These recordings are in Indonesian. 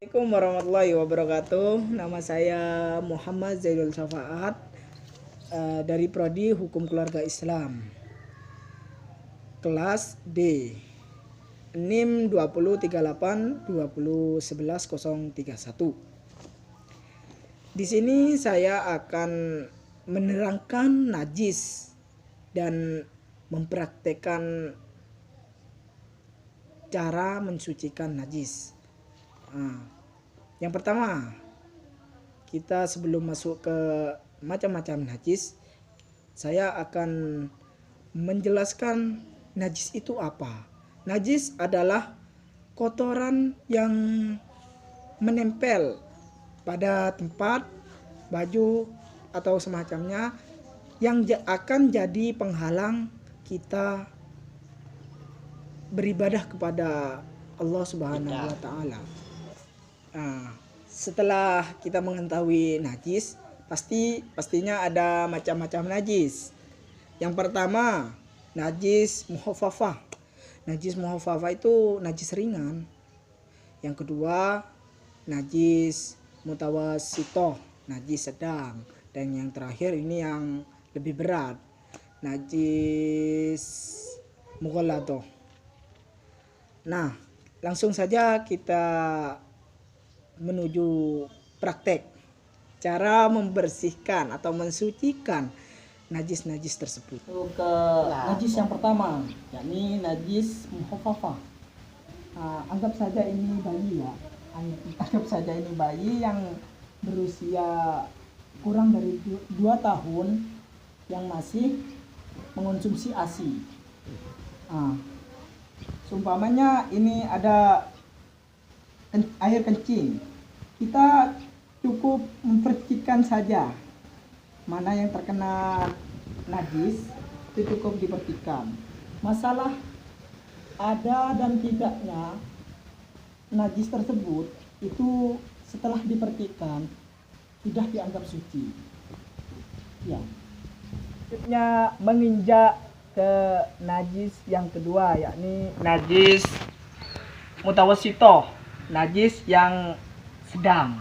Assalamualaikum warahmatullahi wabarakatuh. Nama saya Muhammad Zaidul Syafaat dari Prodi Hukum Keluarga Islam. Kelas B. NIM 2038201101. Di sini saya akan menerangkan najis dan mempraktekkan cara mensucikan najis. Yang pertama, kita sebelum masuk ke macam-macam najis, saya akan menjelaskan najis itu apa. Najis adalah kotoran yang menempel pada tempat, baju, atau semacamnya yang akan jadi penghalang kita beribadah kepada Allah Subhanahu wa Ta'ala. Setelah kita mengetahui najis, pastinya ada macam-macam najis. Yang pertama, najis muhaffafah. Najis muhaffafah itu najis ringan. Yang kedua, najis mutawassithah, najis sedang. Dan yang terakhir ini yang lebih berat, najis mughalladah. Nah, langsung saja kita menuju praktek cara membersihkan atau mensucikan najis-najis tersebut. Ke najis yang pertama, yakni najis muhaffafah. Anggap saja ini bayi ya. Anggap saja ini bayi yang berusia kurang dari 2 tahun yang masih mengonsumsi ASI. Seumpamanya ini ada air kencing, kita cukup mempercikan saja. Mana yang terkena najis itu cukup dipercikan. Masalah ada dan tidaknya najis tersebut itu setelah dipercikan sudah dianggap suci. Ya. Selanjutnya menginjak ke najis yang kedua, yakni najis mutawassithah, najis yang sedang.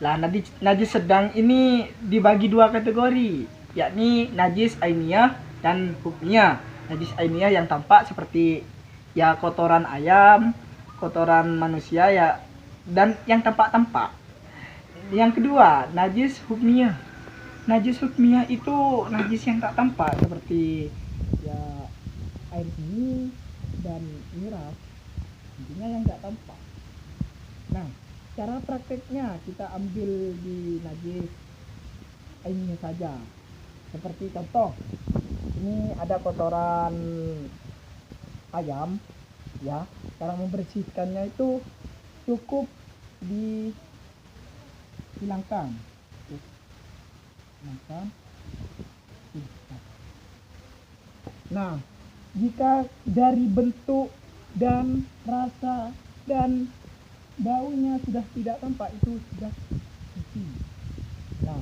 Lah, najis sedang ini dibagi 2 kategori, yakni najis ainiyah dan hukmiyah. Najis ainiyah yang tampak seperti ya kotoran ayam, kotoran manusia ya, dan yang tampak-tampak. Yang kedua, najis hukmiyah. Najis hukmiyah itu najis yang tak tampak seperti ya air seni dan miras. Intinya yang tak tampak. Nah, cara prakteknya kita ambil di najis ini saja. Seperti contoh, ini ada kotoran ayam, ya. Cara membersihkannya itu cukup dihilangkan. Nah, jika dari bentuk dan rasa dan baunya sudah tidak tampak, itu sudah suci. Nah,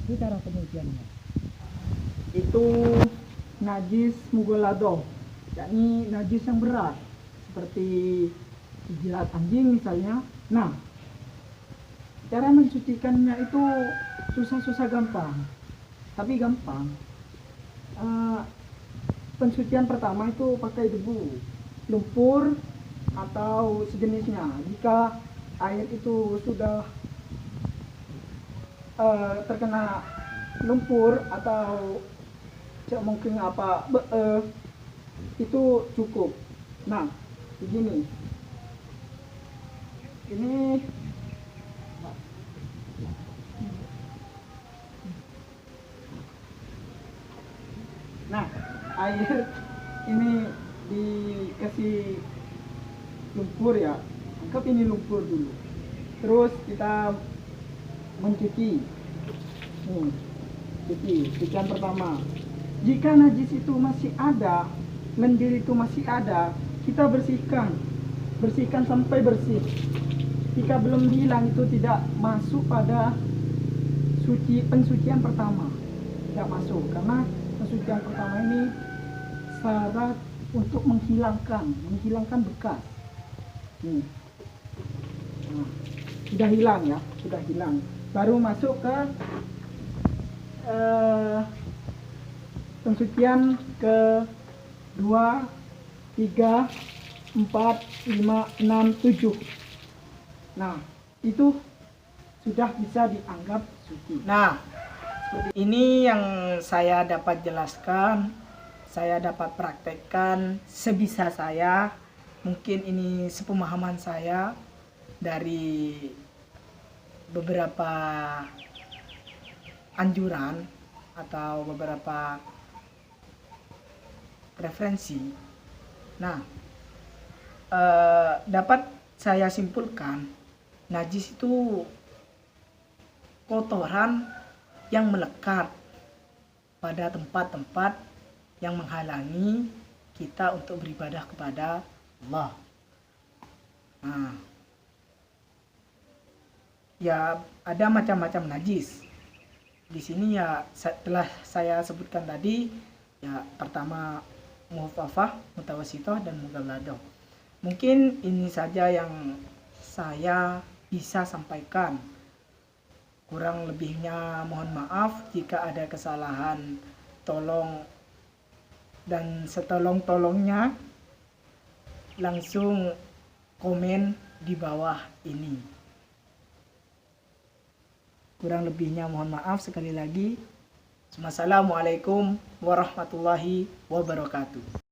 itu cara pencuciannya. Itu najis mughalladah, yakni najis yang berat seperti jilat anjing misalnya. Nah, cara mensucikannya itu susah gampang, tapi gampang. Pensucian pertama itu pakai debu, lumpur atau sejenisnya. Jika air itu sudah terkena lumpur atau mungkin itu cukup. Nah, begini. Ini air ini dikasih lumpur ya, anggap ini lumpur dulu, terus kita mencuci. Cucian pertama, jika najis itu masih ada, lendir itu masih ada, kita bersihkan sampai bersih. Jika belum hilang, itu tidak masuk pada pensucian pertama, tidak masuk, karena pensucian pertama ini syarat untuk menghilangkan bekas. Nah, sudah hilang ya, sudah hilang. Baru masuk ke pensucian ke 2, 3, 4, 5, 6, 7. Nah, itu sudah bisa dianggap suci. Nah, seperti ini yang saya dapat jelaskan, saya dapat praktekkan sebisa saya. Mungkin ini sepemahaman saya dari beberapa anjuran atau beberapa referensi. Nah, dapat saya simpulkan, najis itu kotoran yang melekat pada tempat-tempat yang menghalangi kita untuk beribadah kepada Allah. Nah, ya ada macam-macam najis. Di sini ya setelah saya sebutkan tadi, ya pertama muhafafah, mutawasitoh, dan mughalladoh. Mungkin ini saja yang saya bisa sampaikan. Kurang lebihnya mohon maaf jika ada kesalahan. Tolong dan setolong-tolongnya langsung komen di bawah ini. Kurang lebihnya mohon maaf sekali lagi. Wassalamualaikum warahmatullahi wabarakatuh.